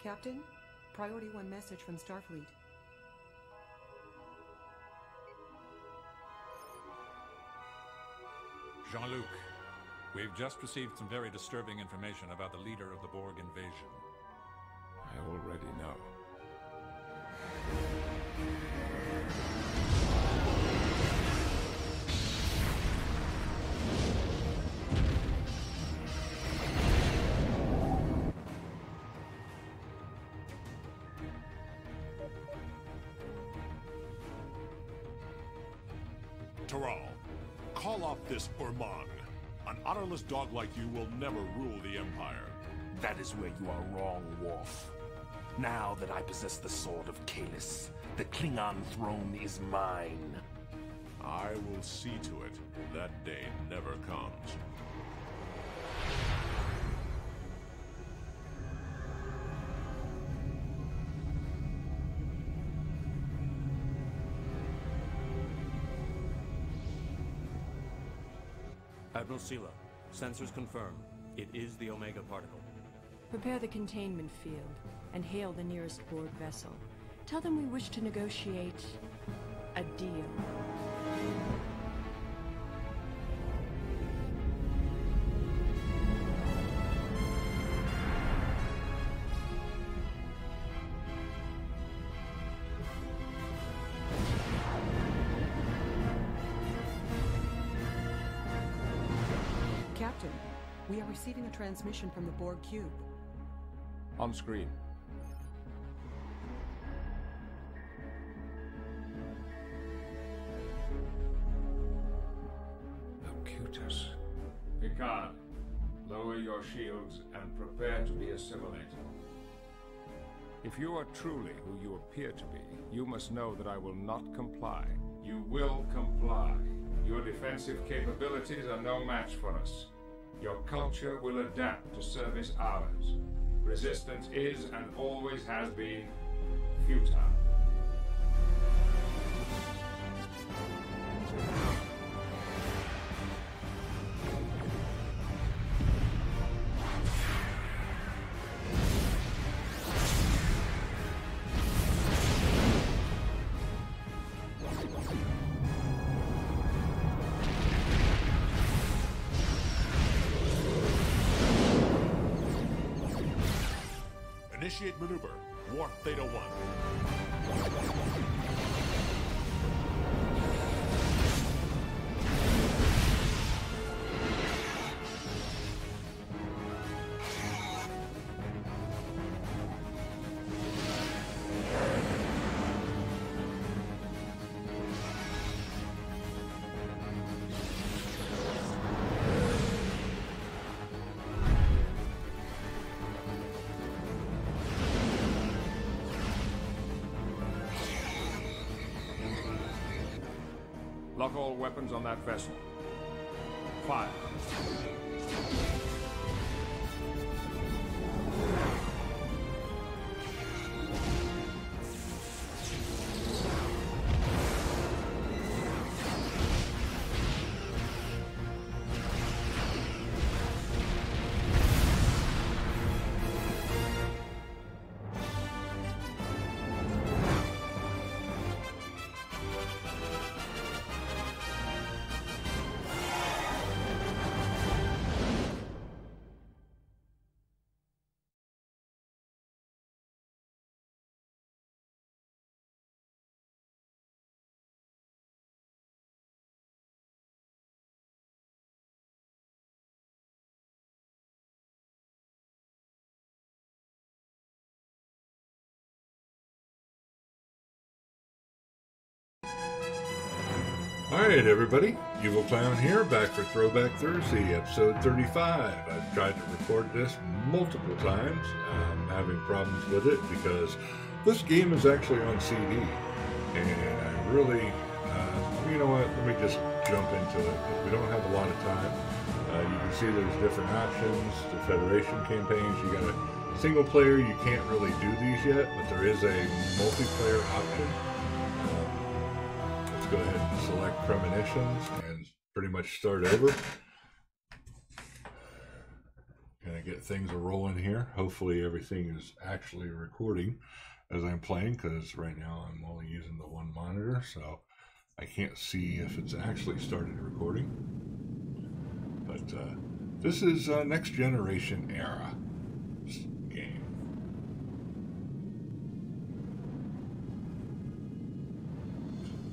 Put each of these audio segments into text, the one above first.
Captain, Priority 1 message from Starfleet. Jean-Luc, we've just received some very disturbing information about the leader of the Borg invasion. I already know. Taral, call off this Urmang. An honorless dog like you will never rule the Empire. That is where you are wrong, Worf. Now that I possess the sword of Kalis, the Klingon throne is mine. I will see to it that day never comes. Admiral Sela, sensors confirm. It is the Omega particle. Prepare the containment field and hail the nearest Borg vessel. Tell them we wish to negotiate a deal. Captain, we are receiving a transmission from the Borg cube. On screen. Locutus. Picard, lower your shields and prepare to be assimilated. If you are truly who you appear to be, you must know that I will not comply. You will comply. Your defensive capabilities are no match for us. Your culture will adapt to service ours. Resistance is and always has been futile. Initiate maneuver. Warp Theta 1. Lock all weapons on that vessel. Fire. Alright everybody, Evil Clown here, back for Throwback Thursday, episode 35. I've tried to record this multiple times. I'm having problems with it because this game is actually on CD. And I really, you know what, let me just jump into it. We don't have a lot of time. You can see there's different options, the Federation campaigns. You got a single player, you can't really do these yet, but there is a multiplayer option. Go ahead and select premonitions and pretty much start over. Gonna get things rolling here. Hopefully everything is actually recording as I'm playing, because right now I'm only using the one monitor, so I can't see if it's actually started recording. But this is next generation era game.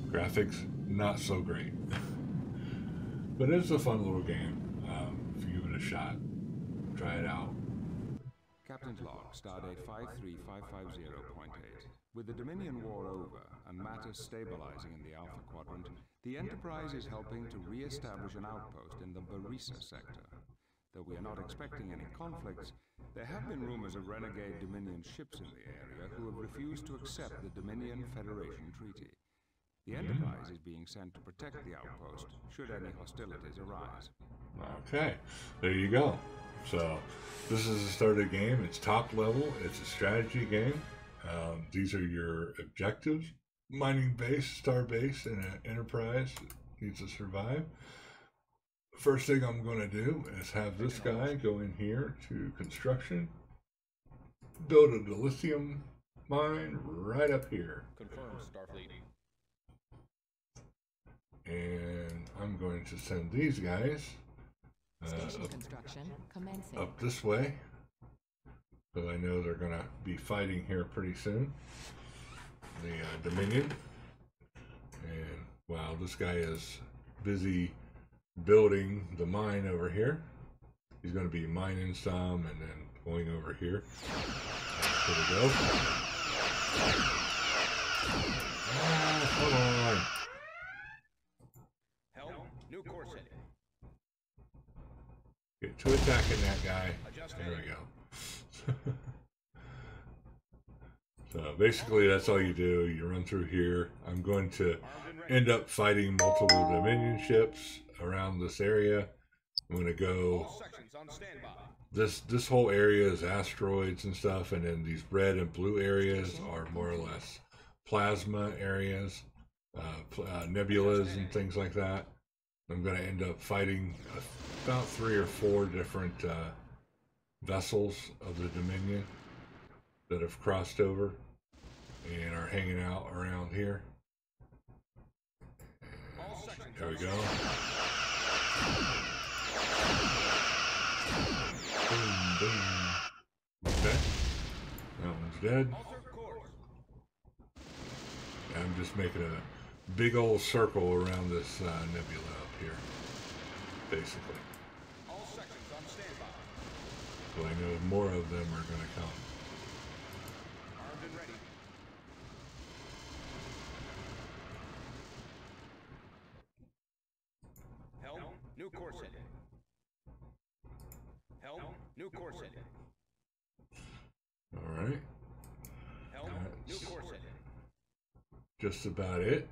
Graphics not so great, but it's a fun little game. If you give it a shot, try it out. Captain's log, stardate 53550.8. With the Dominion War over and matters stabilizing in the Alpha Quadrant, the Enterprise is helping to re-establish an outpost in the Barisa sector. Though we are not expecting any conflicts, there have been rumors of renegade Dominion ships in the area who have refused to accept the Dominion Federation Treaty. The Enterprise is being sent to protect the outpost should any hostilities arise. Okay, there you go. So this is the start of the game. It's top level. It's a strategy game. These are your objectives. Mining base, star base, and an Enterprise needs to survive. First thing I'm going to do is have this guy go in here to construction. Build a dilithium mine right up here. Confirmed, Starfleet. And I'm going to send these guys up this way, because I know they're going to be fighting here pretty soon. The Dominion. And wow, this guy is busy building the mine over here. He's going to be mining some and then going over here. Here we go. Hold on. New course heading. Get to attacking that guy. There we go. So basically that's all you do. You run through here. I'm going to end up fighting multiple Dominion ships around this area. I'm going to go... This whole area is asteroids and stuff, and then these red and blue areas are more or less plasma areas, nebulas and things like that. I'm going to end up fighting about 3 or 4 different vessels of the Dominion that have crossed over and are hanging out around here. And there we go. Boom, boom. Okay. That one's dead. I'm just making a big old circle around this nebula up here, basically. All sections on standby. So I know more of them are going to come. Armed and ready. Helm, new course heading. Helm, new course heading. All right. Helm, new course heading. Just about it.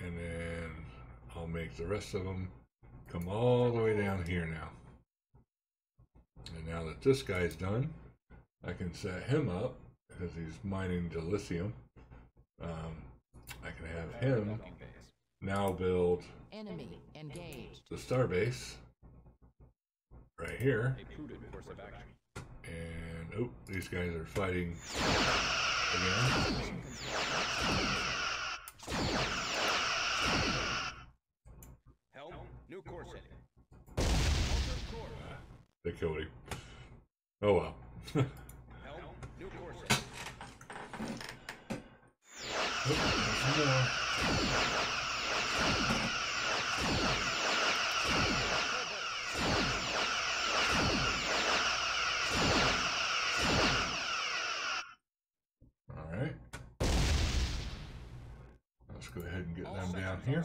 And then I'll make the rest of them come all the way down here now. And now that this guy's done, I can set him up because he's mining dilithium. I can have him now build enemy engaged the starbase right here. A prudent course of action. And oh, these guys are fighting again. Helm, new course heading. They killed him. Oh well. Helm, new course heading. Oh, there's more. All right. Let's go ahead and get them down here.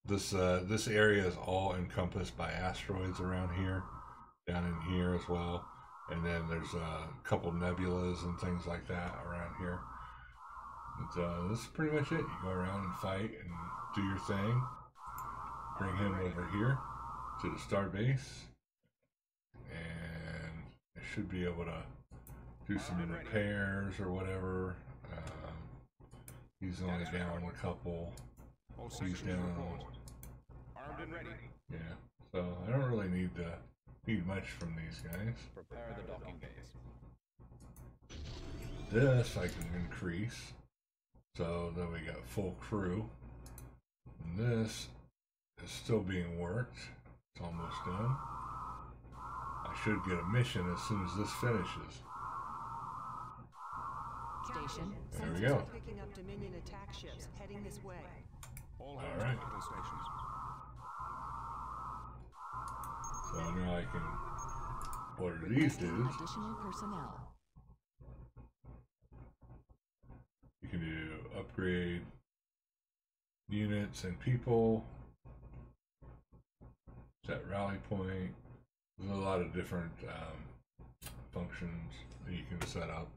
This area is all encompassed by asteroids around here, down in here as well, and then there's a couple nebulas and things like that around here. But, this is pretty much it. You go around and fight and do your thing. Bring him over here to the starbase, and it should be able to do some repairs or whatever. He's only down a couple. He's down. Armed and ready. Yeah, so I don't really need much from these guys. Prepare the docking bays. This I can increase. So then we got full crew. And this is still being worked. It's almost done. I should get a mission as soon as this finishes. Station. There we go. Picking up Dominion attack ships heading this way. All right. stations. So now I can order these dudes. Additional personnel. You can do upgrade units and people. Set rally point. There's a lot of different functions that you can set up.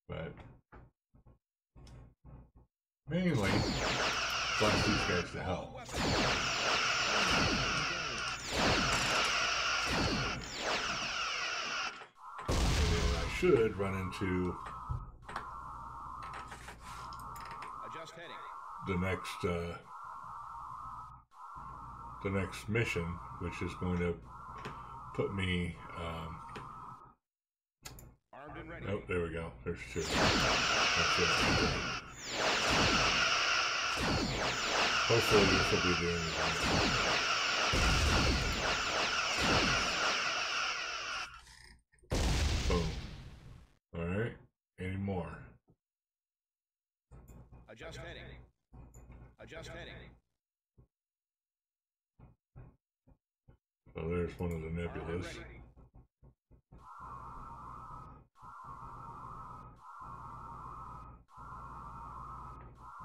But mainly, blast these guys to hell. And I should run into the next mission, which is going to put me. Oh, there we go. There's two. That's it. Hopefully this will be doing it. Boom. Alright. Any more? Adjust heading. Adjust heading. So there's one of the nebulas.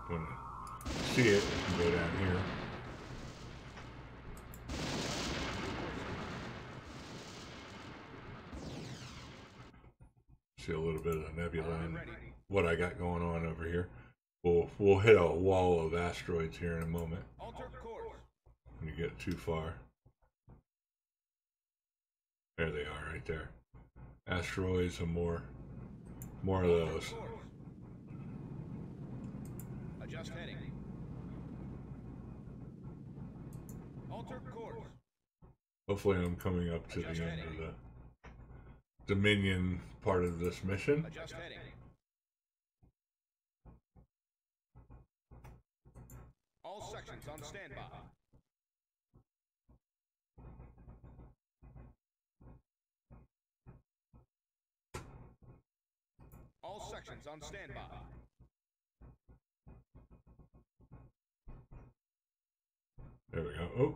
When I see it, I can go down here. See a little bit of the nebula and what I got going on over here. We'll hit a wall of asteroids here in a moment. When you get too far. There they are, right there. Asteroids and more of those. Adjust heading. Alter course. Hopefully I'm coming up to the end of the Dominion part of this mission. Adjust heading. All sections on standby. All sections on standby. There we go. Oh.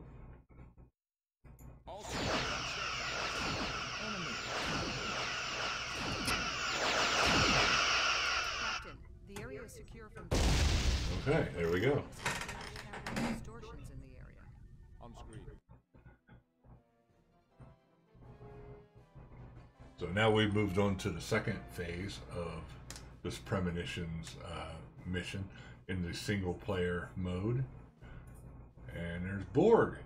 All sections on standby. Captain, the area is secure from. Okay, there we go. Distortions in the area. On screen. So now we've moved on to the second phase of this Premonitions mission in the single player mode. And there's Borg.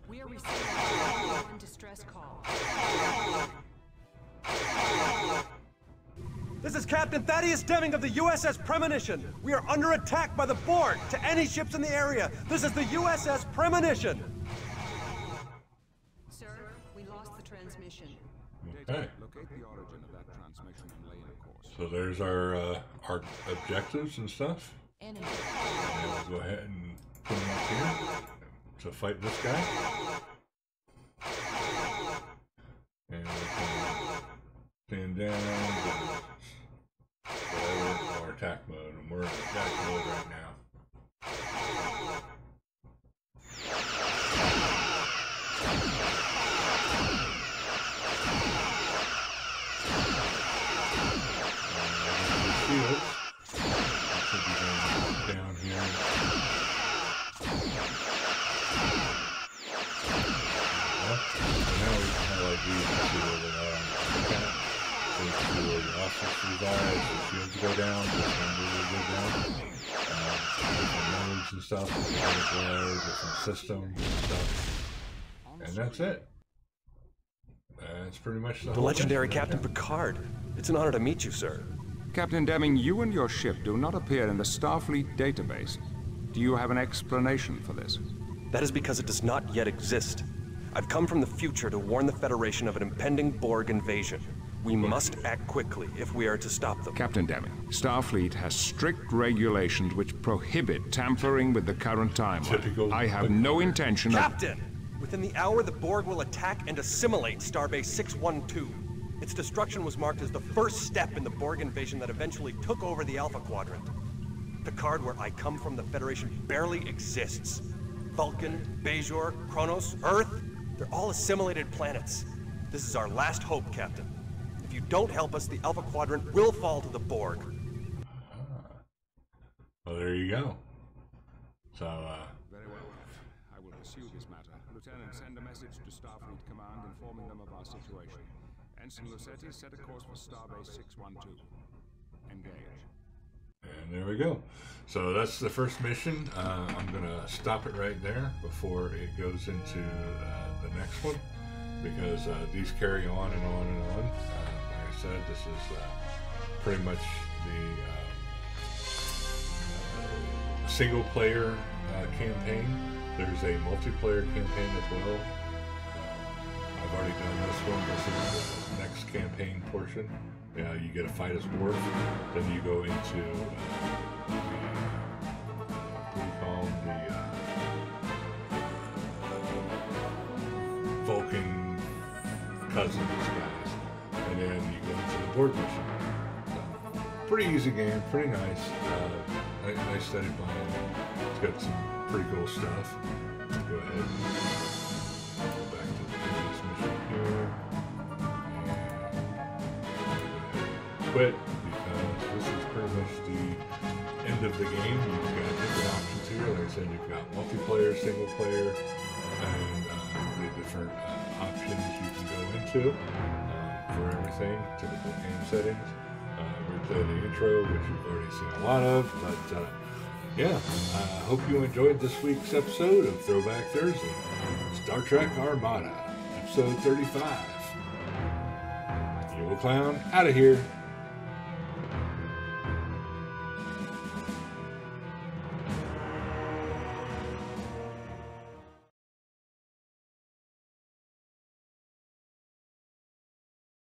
We are receiving one distress call. This is Captain Thaddeus Deming of the USS Premonition. We are under attack by the Borg. To any ships in the area, this is the USS Premonition. Sir, we lost the transmission. Okay. Locate the origin of that transmission and lay a course. So there's our objectives and stuff. Enemy. And we'll go ahead and put them up here to fight this guy. And we can stand down, whatever, or attack mode, and we're in attack mode right now. Shields. Should be going down here. So now we can highlight these and see where they are on the attack. So you can see where you're off go down, this number will go down. Different modes and stuff, different systems and stuff. And that's it. That's pretty much the legendary Captain Picard. It's an honor to meet you, sir. Captain Deming, you and your ship do not appear in the Starfleet database. Do you have an explanation for this? That is because it does not yet exist. I've come from the future to warn the Federation of an impending Borg invasion. We must act quickly if we are to stop them. Captain Deming, Starfleet has strict regulations which prohibit tampering with the current timeline. I have no intention of... Captain! Within the hour, the Borg will attack and assimilate Starbase 612. Its destruction was marked as the first step in the Borg invasion that eventually took over the Alpha Quadrant. Picard, where I come from, the Federation barely exists. Vulcan, Bajor, Kronos, Earth, they're all assimilated planets. This is our last hope, Captain. If you don't help us, the Alpha Quadrant will fall to the Borg. Well, there you go. So, Very well. I will pursue this matter. Lieutenant, send a message to Starfleet Command informing them of our situation. Ensign Lucetti, set a course for Starbase 612. Engage. And there we go. So that's the first mission. I'm going to stop it right there before it goes into the next one, because these carry on and on and on. Like I said, this is pretty much the single-player campaign. There's a multiplayer campaign as well. I've already done this one. This is the next campaign portion. You get a fight as Borg, then you go into what do you call them? The Vulcan cousins guys, and then you go into the Borg mission. So, pretty easy game, pretty nice. Nice steady playing. It's got some pretty cool stuff. Let's go ahead and go back to the previous mission here. Quit, because this is pretty much the end of the game. You've got different options here. Like I said, you've got multiplayer, single player, and the different options you can go into for everything. Typical game settings. Replay the intro, which you've already seen a lot of, but yeah, I hope you enjoyed this week's episode of Throwback Thursday, Star Trek Armada, episode 35. Evil Clown, out of here.